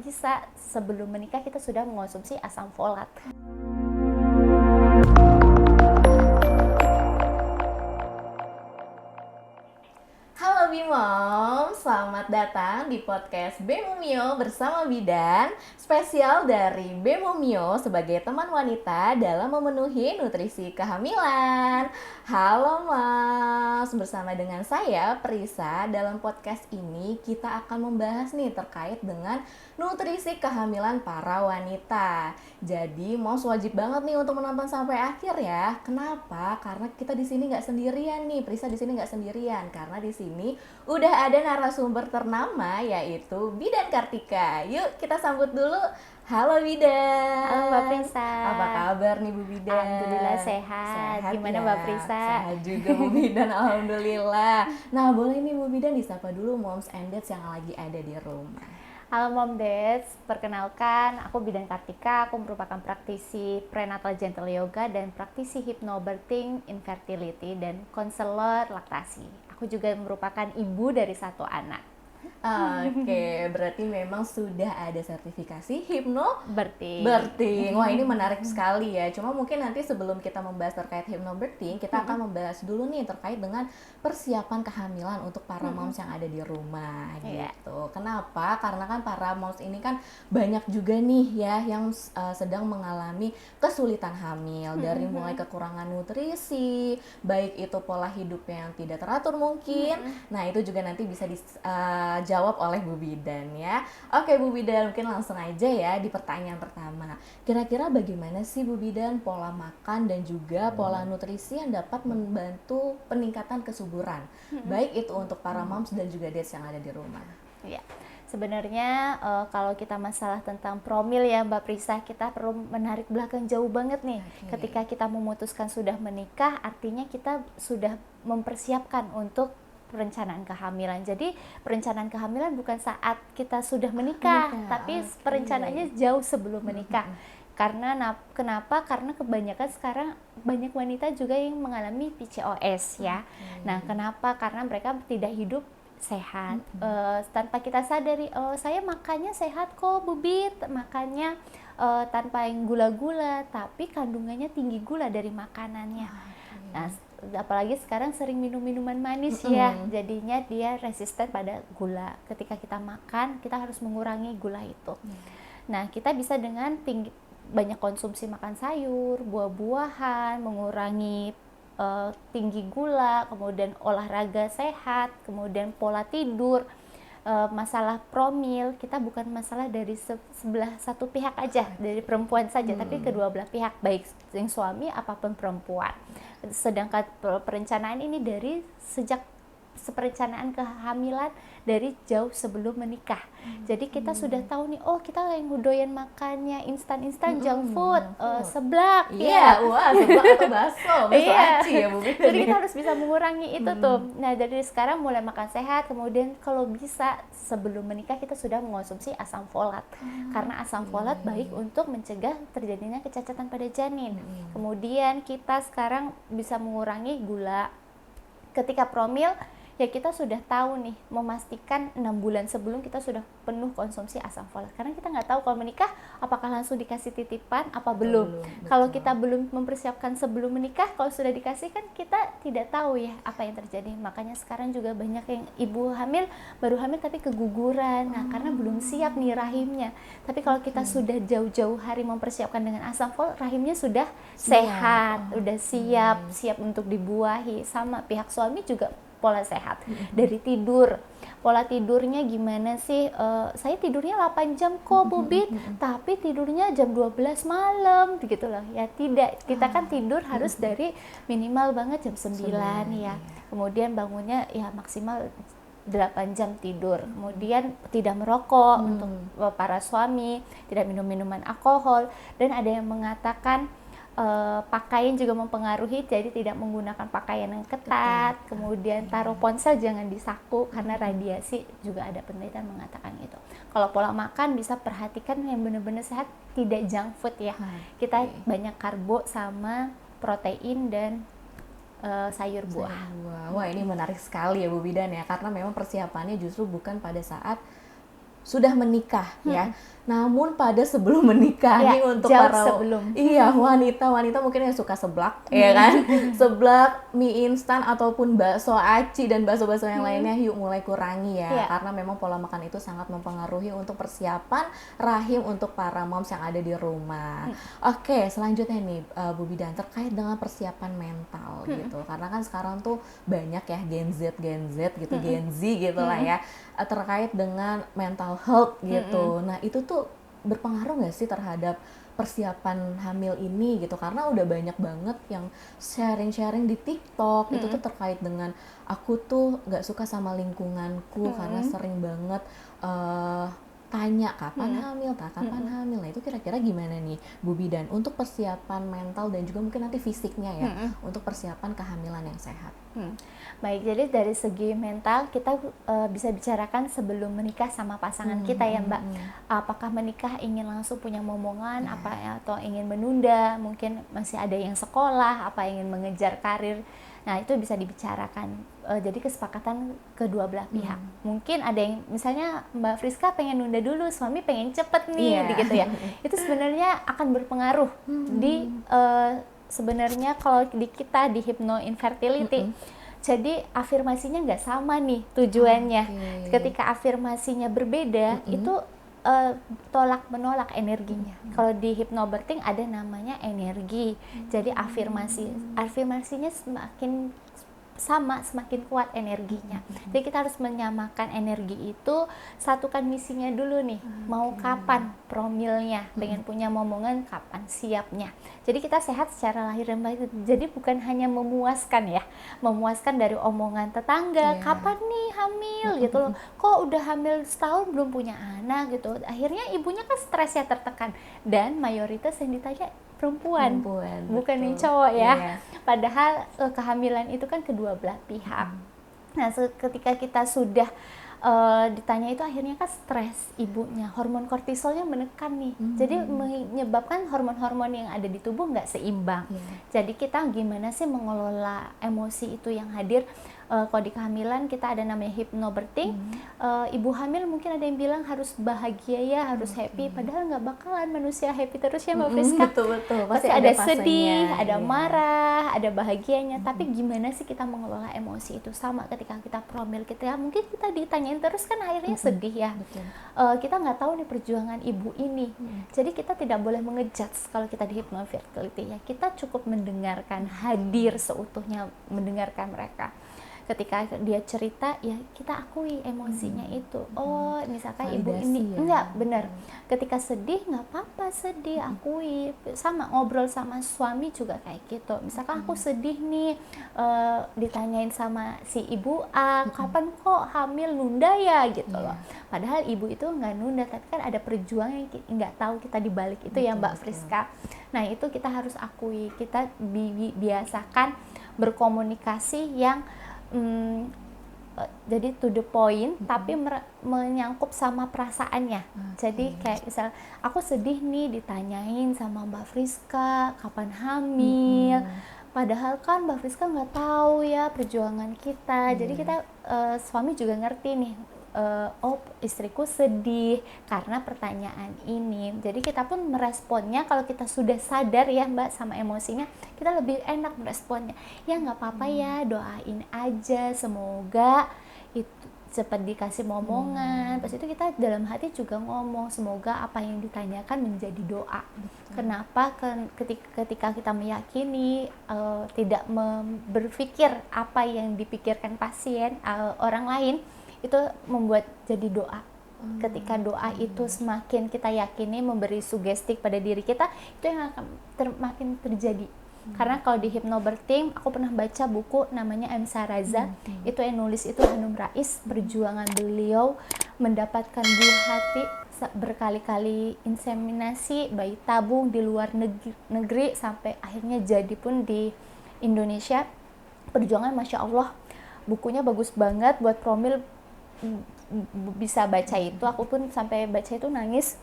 bisa sebelum menikah kita sudah mengonsumsi asam folat. Halo Bimom, selamat datang di podcast Bemomio bersama Bidan, spesial dari Bemomio sebagai teman wanita dalam memenuhi nutrisi kehamilan. Halo Mas, bersama dengan saya Prisa. Dalam podcast ini kita akan membahas nih terkait dengan nutrisi kehamilan para wanita. Jadi Moms wajib banget nih untuk menonton sampai akhir ya. Kenapa? Karena kita di sini nggak sendirian nih, Prisa di sini nggak sendirian karena di sini udah ada narasumber ternama yaitu Bidan Kartika. Yuk kita sambut dulu. Halo Bidan. Halo Mbak Prisa. Apa kabar nih Bu Bidan? Alhamdulillah sehat. Gimana ya? Mbak Prisa? Sehat juga Bu Bidan, alhamdulillah. Nah boleh nih Bu Bidan disapa dulu Moms and Dads yang lagi ada di rumah. Halo Mom Dads, perkenalkan aku Bidan Kartika, aku merupakan praktisi prenatal gentle yoga dan praktisi hypnobirthing, infertility, dan konselor laktasi. Aku juga merupakan ibu dari 1 anak. Oke, berarti memang sudah ada sertifikasi Birthing. Wah, ini menarik sekali ya. Cuma mungkin nanti sebelum kita membahas terkait hypnobirthing, kita akan membahas dulu nih terkait dengan persiapan kehamilan untuk para moms yang ada di rumah gitu. Kenapa? Karena kan para moms ini kan banyak juga nih ya yang sedang mengalami kesulitan hamil, dari mulai kekurangan nutrisi, baik itu pola hidupnya yang tidak teratur mungkin. Nah, itu juga nanti bisa jawab oleh Bu Bidan ya. Oke Bu Bidan, mungkin langsung aja ya di pertanyaan pertama. Kira-kira bagaimana sih Bu Bidan pola makan dan juga pola nutrisi yang dapat membantu peningkatan kesuburan, baik itu untuk para moms dan juga dads yang ada di rumah? Ya, sebenarnya kalau kita masalah tentang promil ya Mbak Prisa, kita perlu menarik belakang jauh banget nih. Ketika kita memutuskan sudah menikah, artinya kita sudah mempersiapkan untuk perencanaan kehamilan. Jadi perencanaan kehamilan bukan saat kita sudah menikah, tapi perencanaannya jauh sebelum menikah. Karena kenapa? Karena kebanyakan sekarang banyak wanita juga yang mengalami PCOS ya. Nah, kenapa? Karena mereka tidak hidup sehat. Tanpa kita sadari, saya makannya sehat kok, Bubit, makannya tanpa yang gula-gula, tapi kandungannya tinggi gula dari makanannya. Nah, apalagi sekarang sering minum minuman manis ya, jadinya dia resisten pada gula. Ketika kita makan, kita harus mengurangi gula itu. Nah, kita bisa dengan banyak konsumsi makan sayur, buah-buahan, mengurangi tinggi gula, kemudian olahraga sehat, kemudian pola tidur. Masalah promil, kita bukan masalah dari sebelah satu pihak aja, dari perempuan saja, tapi kedua belah pihak, baik yang suami apapun perempuan. Sedangkan perencanaan ini dari sejak perencanaan kehamilan dari jauh sebelum menikah. Jadi kita sudah tahu nih, oh kita yang doyan makannya instan-instan junk food, seblak ya. Wah, seblak atau bakso aci ya Bu. Jadi kita harus bisa mengurangi itu tuh. Nah, dari sekarang mulai makan sehat, kemudian kalau bisa sebelum menikah kita sudah mengonsumsi asam folat. Karena asam folat baik untuk mencegah terjadinya kecacatan pada janin. Kemudian kita sekarang bisa mengurangi gula. Ketika promil, ya kita sudah tahu nih, memastikan 6 bulan sebelum kita sudah penuh konsumsi asam folat. Karena kita nggak tahu kalau menikah apakah langsung dikasih titipan apa belum. Kalau kita belum mempersiapkan sebelum menikah, kalau sudah dikasih kan kita tidak tahu ya apa yang terjadi. Makanya sekarang juga banyak yang ibu hamil, baru hamil tapi keguguran. Nah, karena belum siap nih rahimnya. Tapi kalau kita sudah jauh-jauh hari mempersiapkan dengan asam folat, rahimnya sudah sehat, udah siap untuk dibuahi. Sama pihak suami juga pola sehat. Dari tidur, pola tidurnya gimana sih? Saya tidurnya 8 jam kok Bubit, tapi tidurnya jam 12 malam gitu loh. Ya tidak, kita kan tidur harus dari minimal banget jam 9 ya. Kemudian bangunnya ya maksimal 8 jam tidur. Kemudian tidak merokok untuk para suami, tidak minum minuman alkohol, dan ada yang mengatakan pakaian juga mempengaruhi, jadi tidak menggunakan pakaian yang ketat. Kemudian taruh ponsel jangan di saku karena radiasi, juga ada penelitian mengatakan itu. Kalau pola makan bisa perhatikan yang benar-benar sehat, tidak junk food ya. Kita banyak karbo sama protein dan sayur buah. Wah, ini menarik sekali ya Bu Bidan ya, karena memang persiapannya justru bukan pada saat sudah menikah ya. Namun pada sebelum menikah nih untuk jauh para sebelum. Iya, wanita mungkin yang suka seblak ya kan. Seblak, mie instan ataupun bakso aci dan bakso-bakso yang lainnya yuk mulai kurangi ya. Karena memang pola makan itu sangat mempengaruhi untuk persiapan rahim untuk para moms yang ada di rumah. Oke, selanjutnya nih Bu Bidan terkait dengan persiapan mental gitu. Karena kan sekarang tuh banyak ya Gen Z gitu, Gen Z gitu lah ya. Terkait dengan mental health gitu. Nah, itu tuh berpengaruh nggak sih terhadap persiapan hamil ini gitu? Karena udah banyak banget yang sharing-sharing di TikTok itu tuh terkait dengan aku tuh nggak suka sama lingkunganku karena sering banget tanya kapan hamil, kapan hamil. Nah itu kira-kira gimana nih Bu Bidan untuk persiapan mental dan juga mungkin nanti fisiknya ya untuk persiapan kehamilan yang sehat. Baik, jadi dari segi mental kita bisa bicarakan sebelum menikah sama pasangan kita ya Mbak. Apakah menikah ingin langsung punya momongan atau ingin menunda, mungkin masih ada yang sekolah, apa ingin mengejar karir. Nah itu bisa dibicarakan, jadi kesepakatan kedua belah pihak. Mungkin ada yang misalnya Mbak Friska pengen nunda dulu, suami pengen cepet nih gitu ya. Itu sebenarnya akan berpengaruh di sebenarnya kalau di kita di hypno infertility. Jadi afirmasinya nggak sama nih tujuannya. Ketika afirmasinya berbeda itu tolak menolak energinya. Kalau di hypnobirthing ada namanya energi. Jadi afirmasinya semakin sama, semakin kuat energinya. Jadi kita harus menyamakan energi itu, satukan misinya dulu nih. Mau kapan promilnya, pengen punya momongan kapan siapnya. Jadi kita sehat secara lahir dan batin. Jadi bukan hanya memuaskan ya, memuaskan dari omongan tetangga, kapan nih hamil gitu loh. Kok udah hamil setahun belum punya anak gitu. Akhirnya ibunya kan stres ya, tertekan. Dan mayoritas yang ditanya perempuan bukan yang cowok ya. Padahal kehamilan itu kan kedua belah pihak. Nah, ketika kita sudah ditanya itu akhirnya kan stres ibunya, hormon kortisolnya menekan nih. Jadi menyebabkan hormon-hormon yang ada di tubuh nggak seimbang. Jadi kita gimana sih mengelola emosi itu yang hadir? Kalau di kehamilan kita ada namanya hypnobirthing. Ibu hamil mungkin ada yang bilang harus bahagia ya, harus happy. Padahal nggak bakalan manusia happy terus ya Mbak Friska. Betul. Pasti ada sedih, ada marah, ada bahagianya. Tapi gimana sih kita mengelola emosi itu? Sama ketika kita promil kita, mungkin kita ditanyain terus kan akhirnya sedih ya. Kita nggak tahu nih perjuangan ibu ini. Jadi kita tidak boleh mengejudge kalau kita di hypnofertility ya. Kita cukup mendengarkan, hadir seutuhnya mendengarkan mereka. Ketika dia cerita ya kita akui emosinya itu. Oh misalkan ibu ini enggak benar, ketika sedih nggak apa-apa sedih, akui. Sama ngobrol sama suami juga kayak gitu. Misalkan aku sedih nih, ditanyain sama si ibu A, kapan kok hamil, nunda ya gitu loh. Padahal ibu itu nggak nunda, tapi kan ada perjuangan yang nggak tahu kita di balik itu ya Mbak Friska. Nah itu kita harus akui, kita biasakan berkomunikasi yang jadi to the point, tapi menyangkut sama perasaannya. Jadi kayak misal aku sedih nih ditanyain sama Mbak Friska kapan hamil, padahal kan Mbak Friska nggak tahu ya perjuangan kita. Jadi kita suami juga ngerti nih, oh istriku sedih karena pertanyaan ini. Jadi kita pun meresponnya, kalau kita sudah sadar ya Mbak sama emosinya, kita lebih enak meresponnya. Ya nggak apa-apa ya, doain aja, semoga itu cepat dikasih momongan. Pas itu kita dalam hati juga ngomong, semoga apa yang ditanyakan menjadi doa. Kenapa? Ketika kita meyakini, tidak berpikir apa yang dipikirkan pasien, orang lain, itu membuat jadi doa. Ketika doa itu semakin kita yakini, memberi sugesti pada diri kita, itu yang akan makin terjadi. Karena kalau di hypnobirthing, aku pernah baca buku namanya M. Saraza, itu yang nulis itu Hanum Rais. Perjuangan beliau mendapatkan buah hati, berkali-kali inseminasi, bayi tabung di luar negeri sampai akhirnya jadi pun di Indonesia. Perjuangan Masya Allah, bukunya bagus banget, buat promil bisa baca itu. Aku pun sampai baca itu nangis,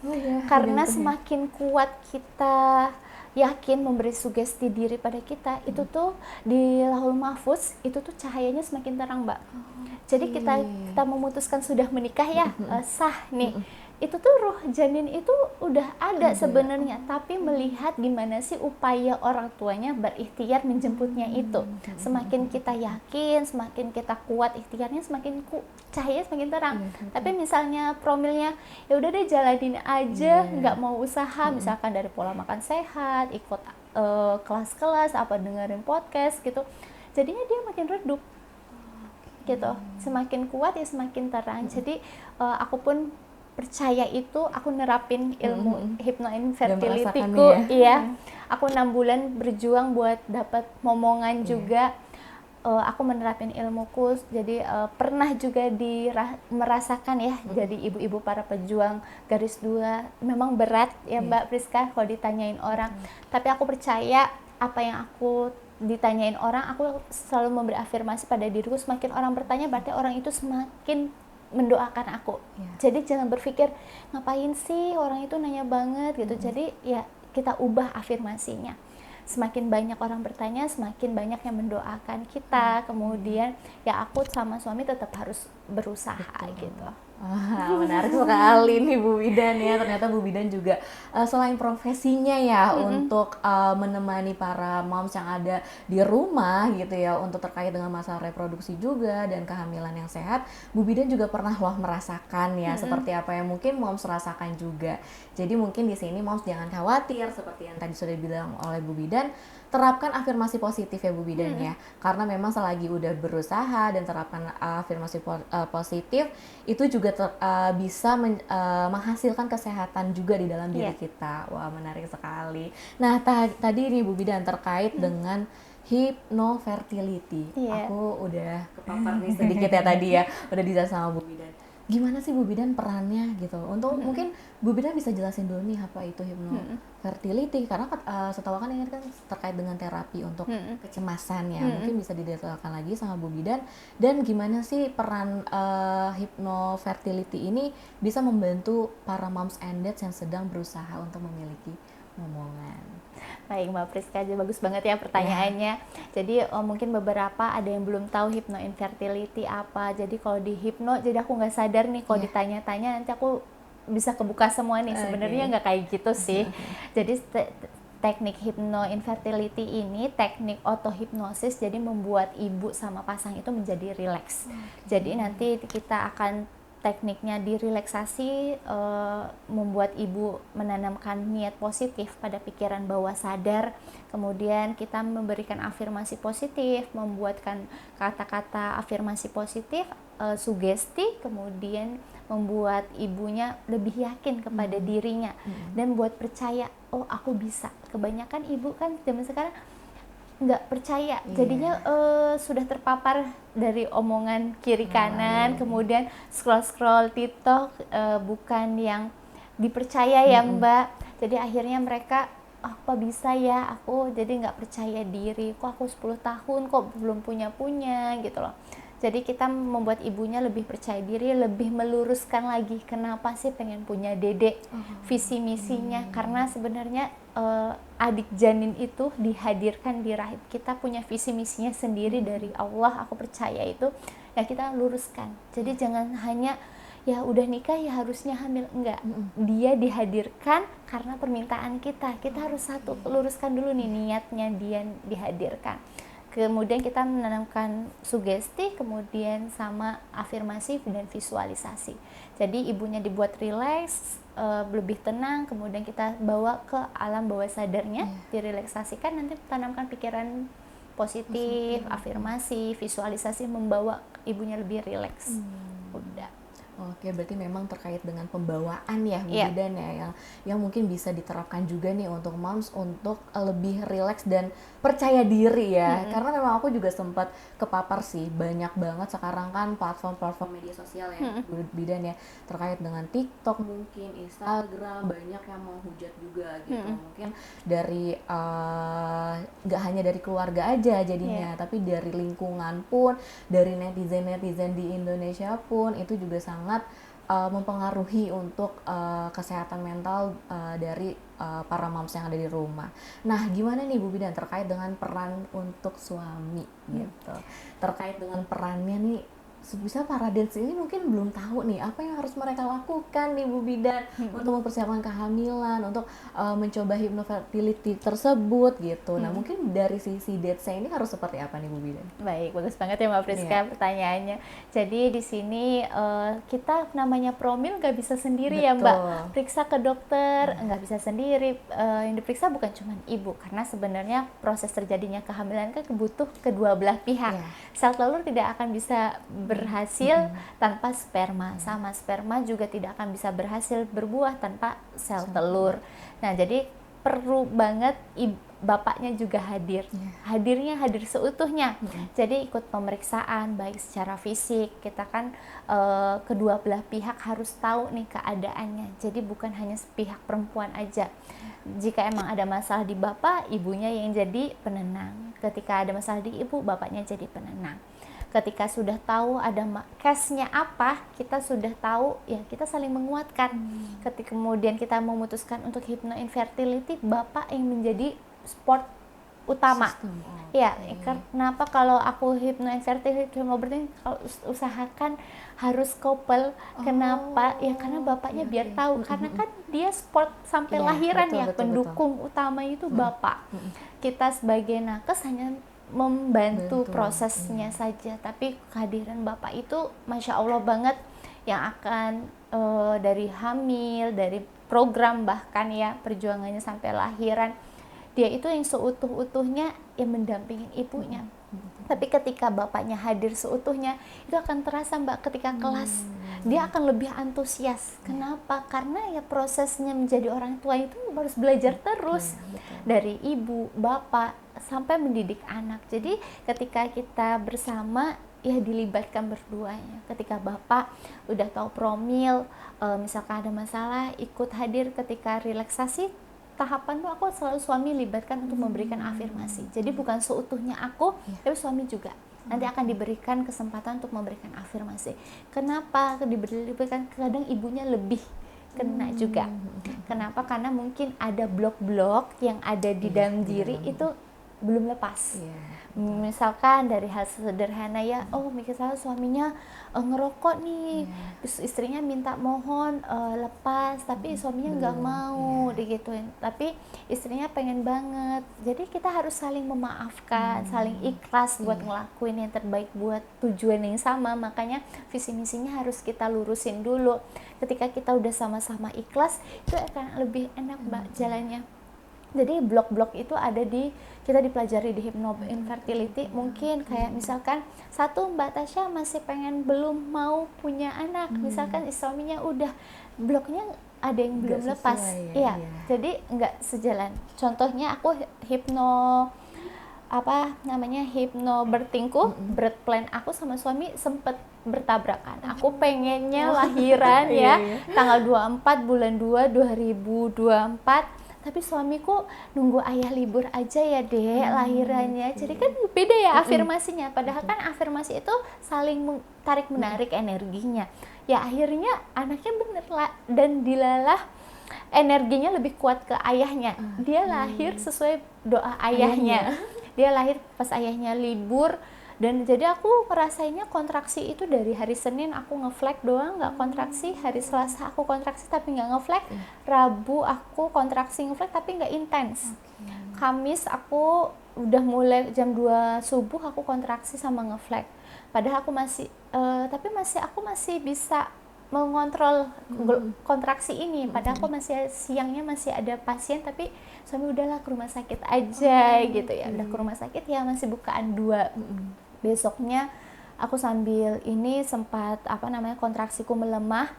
karena semakin kuat kita yakin memberi sugesti diri pada kita, itu tuh di Lauhul Mahfuz itu tuh cahayanya semakin terang, Mbak. Jadi kita memutuskan sudah menikah ya, sah nih. Itu tuh roh janin itu udah ada sebenarnya, tapi melihat gimana sih upaya orang tuanya berikhtiar menjemputnya itu. Semakin kita yakin, semakin kita kuat ikhtiarnya, semakin cahaya semakin terang. Tapi misalnya promilnya ya udah deh jalanin aja, nggak mau usaha, misalkan dari pola makan sehat, ikut kelas-kelas, apa dengerin podcast gitu, jadinya dia makin redup gitu. Semakin kuat ya semakin terang. Jadi aku pun percaya itu, aku nerapin ilmu hypno-infertility-ku, iya. Aku 6 bulan berjuang buat dapat momongan juga. Aku menerapin ilmuku, jadi pernah juga merasakan ya, jadi ibu-ibu para pejuang garis 2, memang berat ya Mbak Priska kalau ditanyain orang. Tapi aku percaya apa yang aku ditanyain orang, aku selalu memberi afirmasi pada diriku. Semakin orang bertanya, berarti orang itu semakin mendoakan aku. Jadi jangan berpikir ngapain sih orang itu nanya banget gitu. Jadi ya kita ubah afirmasinya. Semakin banyak orang bertanya, semakin banyak yang mendoakan kita. Kemudian ya aku sama suami tetap harus berusaha gitu. Wah, menarik sekali nih Bu Bidan ya. Ternyata Bu Bidan juga selain profesinya ya untuk menemani para moms yang ada di rumah gitu ya, untuk terkait dengan masalah reproduksi juga dan kehamilan yang sehat, Bu Bidan juga pernah loh merasakan ya seperti apa yang mungkin moms rasakan juga. Jadi mungkin di sini moms jangan khawatir, seperti yang tadi sudah dibilang oleh Bu Bidan, terapkan afirmasi positif ya Bu Bidan ya. Karena memang selagi udah berusaha dan terapkan afirmasi positif, itu juga bisa menghasilkan kesehatan juga di dalam diri kita. Wah, menarik sekali. Nah, tadi nih Bu Bidan terkait dengan hypnofertility. Aku udah kepapar nih sedikit ya tadi ya, udah dijelasin sama Bu Bidan. Gimana sih Bu Bidan perannya gitu? Untuk mungkin Bu Bidan bisa jelasin dulu nih apa itu hypnofertility, karena setahu kan ini kan terkait dengan terapi untuk kecemasan ya. Mungkin bisa didetailkan lagi sama Bu Bidan, dan gimana sih peran hypnofertility ini bisa membantu para moms and dads yang sedang berusaha untuk memiliki momongan. Baik Mbak Priska, bagus banget ya pertanyaannya. Jadi mungkin beberapa ada yang belum tahu hypno-infertility apa. Jadi kalau di hipno, jadi aku nggak sadar nih kalau ditanya-tanya nanti aku bisa kebuka semua nih. Sebenarnya nggak kayak gitu sih. Jadi teknik hypno-infertility ini teknik auto-hipnosis, jadi membuat ibu sama pasang itu menjadi rileks. Jadi nanti kita akan tekniknya direlaksasi, membuat ibu menanamkan niat positif pada pikiran bawah sadar. Kemudian kita memberikan afirmasi positif, membuatkan kata-kata afirmasi positif, sugesti, kemudian membuat ibunya lebih yakin kepada dirinya dan buat percaya, oh aku bisa. Kebanyakan ibu kan zaman sekarang nggak percaya, jadinya sudah terpapar dari omongan kiri kanan, kemudian scroll TikTok, bukan yang dipercaya ya Mbak. Jadi akhirnya mereka, apa bisa ya aku jadi nggak percaya diri, kok aku 10 tahun kok belum punya gitu loh. Jadi kita membuat ibunya lebih percaya diri, lebih meluruskan lagi kenapa sih pengen punya dedek, visi misinya. Karena sebenarnya adik janin itu dihadirkan di rahim kita punya visi misinya sendiri dari Allah, aku percaya itu ya kita luruskan. Jadi jangan hanya ya udah nikah ya harusnya hamil, enggak. Dia dihadirkan karena permintaan kita harus satu, luruskan dulu nih niatnya dia dihadirkan. Kemudian kita menanamkan sugesti, kemudian sama afirmasi dan visualisasi. Jadi ibunya dibuat rileks, lebih tenang, kemudian kita bawa ke alam bawah sadarnya, direlaksasikan, nanti tanamkan pikiran positif, afirmasi, visualisasi, membawa ibunya lebih rileks. Udah. Oke, berarti memang terkait dengan pembawaan ya Bu Bidan ya, yang mungkin bisa diterapkan juga nih untuk moms untuk lebih rileks dan percaya diri ya. Karena memang aku juga sempat kepapar sih, banyak banget sekarang kan platform-platform media sosial ya Bu Bidan ya, terkait dengan TikTok, mungkin Instagram, banyak yang mau hujat juga gitu. Mungkin dari nggak hanya dari keluarga aja jadinya, tapi dari lingkungan pun, dari netizen di Indonesia pun itu juga sangat mempengaruhi untuk kesehatan mental dari para moms yang ada di rumah. Nah, gimana nih Bu Bidan terkait dengan peran untuk suami gitu? Terkait dengan perannya nih, sebisa para dads ini mungkin belum tahu nih apa yang harus mereka lakukan nih Bu Bidan untuk mempersiapkan kehamilan, untuk mencoba hypnofertility tersebut gitu. Nah, mungkin dari sisi dadsnya ini harus seperti apa nih Bu Bidan? Baik, bagus banget ya Mbak Priska pertanyaannya. Jadi di sini kita namanya promil nggak bisa sendiri ya Mbak. Periksa ke dokter nggak bisa sendiri. Yang diperiksa bukan cuma ibu, karena sebenarnya proses terjadinya kehamilan kan butuh kedua belah pihak. Sel telur tidak akan bisa berhasil tanpa sperma, sama sperma juga tidak akan bisa berhasil berbuah tanpa sel telur. Nah, jadi perlu banget bapaknya juga hadir. Hadirnya hadir seutuhnya. Jadi ikut pemeriksaan baik secara fisik, kita kan kedua belah pihak harus tahu nih keadaannya. Jadi bukan hanya sepihak perempuan aja. Jika emang ada masalah di bapak, ibunya yang jadi penenang. Ketika ada masalah di ibu, bapaknya jadi penenang. Ketika sudah tahu ada case-nya apa, kita sudah tahu, ya kita saling menguatkan. Ketika kemudian kita memutuskan untuk hypnoinfertility, bapak yang menjadi support utama. Ya, kenapa kalau aku hypnoinfertility, kalau usahakan harus couple. Kenapa? Ya karena bapaknya biar tahu, karena kan dia support sampai lahiran, betul, ya, pendukung utama itu bapak. Kita sebagai nakes hanya membantu prosesnya saja, tapi kehadiran bapak itu Masya Allah banget, yang akan dari hamil, dari program, bahkan ya perjuangannya sampai lahiran, dia itu yang seutuh-utuhnya yang mendampingin ibunya. Tapi ketika bapaknya hadir seutuhnya, itu akan terasa Mbak ketika kelas, dia akan lebih antusias. Kenapa? Karena ya prosesnya menjadi orang tua itu harus belajar terus, dari ibu, bapak, sampai mendidik anak. Jadi ketika kita bersama, ya dilibatkan berduanya. Ketika bapak udah tahu promil, misalkan ada masalah, ikut hadir. Ketika relaksasi tahapan tuh aku selalu suami libatkan untuk memberikan afirmasi. Jadi bukan seutuhnya aku, tapi suami juga nanti akan diberikan kesempatan untuk memberikan afirmasi. Kenapa diberikan? Kadang ibunya lebih kena juga. Kenapa? Karena mungkin ada blok-blok yang ada di dalam diri itu belum lepas. Misalkan dari hal sederhana ya, misalnya suaminya ngerokok nih, terus istrinya minta mohon lepas, tapi suaminya nggak mau digituin, tapi istrinya pengen banget. Jadi kita harus saling memaafkan, saling ikhlas buat ngelakuin yang terbaik buat tujuan yang sama. Makanya visi misinya harus kita lurusin dulu. Ketika kita udah sama-sama ikhlas, itu akan lebih enak Mbak jalannya. Jadi blok-blok itu ada kita dipelajari di hypnoinfertility. Mungkin kayak misalkan satu, Mbak Tasya masih belum mau punya anak, misalkan suaminya udah, bloknya ada yang belum lepas, jadi nggak sejalan. Contohnya aku hypno bertingkuh, birth plan aku sama suami sempet bertabrakan. Aku pengennya lahiran ya tanggal 24 bulan 2 2024, tapi suamiku nunggu ayah libur aja ya Dek lahirannya. Jadi kan beda ya afirmasinya, padahal kan afirmasi itu saling tarik menarik energinya. Ya akhirnya anaknya bener lah, dan dilalah energinya lebih kuat ke ayahnya. Dia lahir sesuai doa ayahnya. Dia lahir pas ayahnya libur. Dan jadi aku ngerasainnya kontraksi itu dari hari Senin aku ngeflag doang, nggak kontraksi. Hari Selasa aku kontraksi tapi nggak ngeflag. Rabu aku kontraksi ngeflag tapi nggak intens. Kamis aku udah mulai jam 2 subuh aku kontraksi sama ngeflag. Padahal aku aku masih bisa mengontrol kontraksi ini. Padahal aku siangnya masih ada pasien, tapi suami udahlah ke rumah sakit aja gitu ya. Udah ke rumah sakit ya masih bukaan 2. Besoknya aku sambil ini sempat kontraksiku melemah,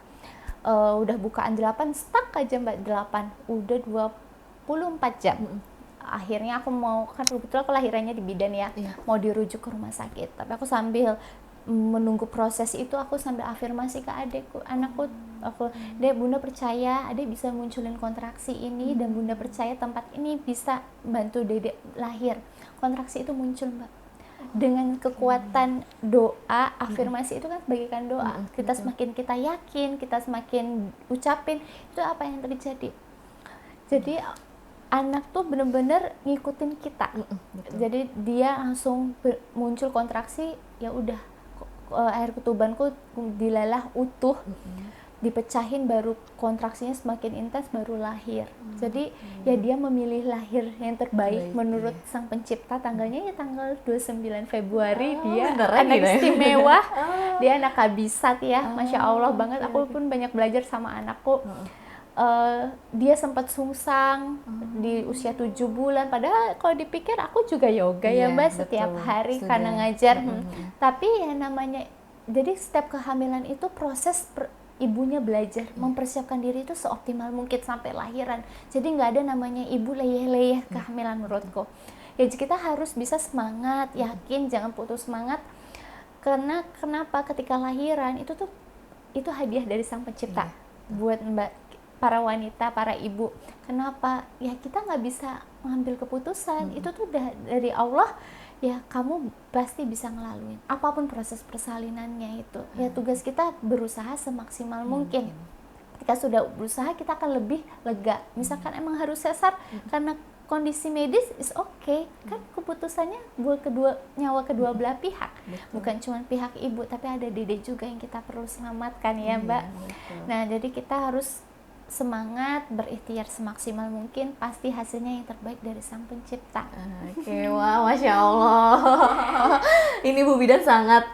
udah bukaan 8, stuck aja Mbak 8, udah 24 jam. Akhirnya aku kan kebetulan kelahirannya di bidan ya, mau dirujuk ke rumah sakit. Tapi aku sambil menunggu proses itu, aku sambil afirmasi ke anakku, Dek, Bunda percaya Adek bisa munculin kontraksi ini, dan Bunda percaya tempat ini bisa bantu Dedek lahir. Kontraksi itu muncul Mbak. dengan kekuatan doa, afirmasi itu kan bagaikan doa. Kita semakin kita yakin, kita semakin ucapin, itu apa yang terjadi. Jadi anak tuh bener-bener ngikutin kita. Jadi dia langsung muncul kontraksi, ya udah air ketubanku dilalah utuh. Dipecahin baru kontraksinya semakin intens baru lahir. Jadi ya dia memilih lahir yang terbaik menurut Sang Pencipta. Tanggalnya ya tanggal 29 Februari. Dia anak istimewa. Dia anak kabisat ya. Masya Allah banget. Aku pun banyak belajar sama anakku. Dia sempat sungsang di usia 7 bulan. Padahal kalau dipikir aku juga yoga ya Mbak setiap hari karena ngajar. Tapi ya namanya, jadi setiap kehamilan itu proses ibunya belajar mempersiapkan diri itu seoptimal mungkin sampai lahiran. Jadi nggak ada namanya ibu leyeh-leyeh kehamilan menurutku. Ya kita harus bisa semangat, yakin, jangan putus semangat. Karena kenapa ketika lahiran itu hadiah dari Sang Pencipta buat Mbak, para wanita, para ibu. Kenapa? Ya kita nggak bisa mengambil keputusan. Itu tuh dari Allah. Ya kamu pasti bisa ngelaluin apapun proses persalinannya itu. Ya tugas kita berusaha semaksimal mungkin. Ketika sudah berusaha kita akan lebih lega. Misalkan emang harus sesar karena kondisi medis is okay, kan keputusannya buat nyawa kedua belah pihak. Bukan cuma pihak ibu, tapi ada dede juga yang kita perlu selamatkan ya Mbak. Nah jadi kita harus semangat, berikhtiar semaksimal mungkin, pasti hasilnya yang terbaik dari Sang Pencipta. Oke, wah, Masya Allah. Ini Bu Bidan sangat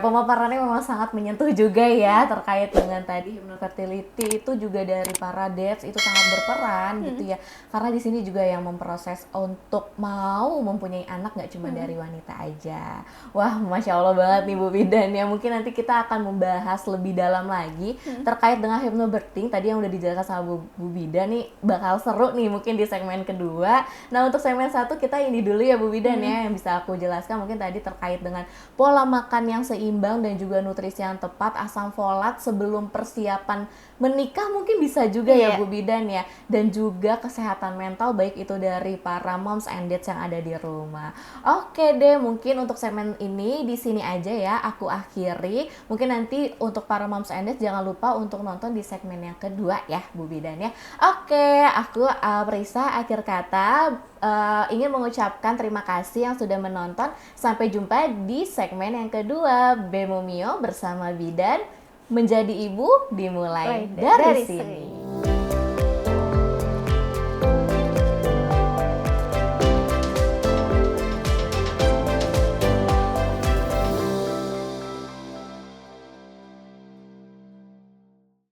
pemaparannya memang sangat menyentuh juga ya terkait dengan tadi hypnofertility. Itu juga dari para dads itu sangat berperan gitu ya, karena di sini juga yang memproses untuk mau mempunyai anak nggak cuma dari wanita aja. Wah, Masya Allah banget nih Bu Bidan ya. Mungkin nanti kita akan membahas lebih dalam lagi terkait dengan hypnobirthing tadi yang udah dijelaskan sama Bu Bidan nih, bakal seru nih mungkin di segmen kedua. Nah untuk segmen 1 kita ini dulu ya Bu Bidan ya, yang bisa aku jelaskan mungkin tadi terkait dengan pola makan yang seimbang dan juga nutrisi yang tepat, asam folat sebelum persiapan menikah mungkin bisa juga ya Bu Bidan ya, dan juga kesehatan mental baik itu dari para moms and dads yang ada di rumah. Oke deh, mungkin untuk segmen ini di sini aja ya aku akhiri. Mungkin nanti untuk para moms and dads jangan lupa untuk nonton di segmen yang kedua ya Bu Bidan ya. Oke, aku Prisa akhir kata ingin mengucapkan terima kasih yang sudah menonton. Sampai jumpa di segmen yang kedua. Bemo Mio bersama Bidan, menjadi ibu dimulai dari sini.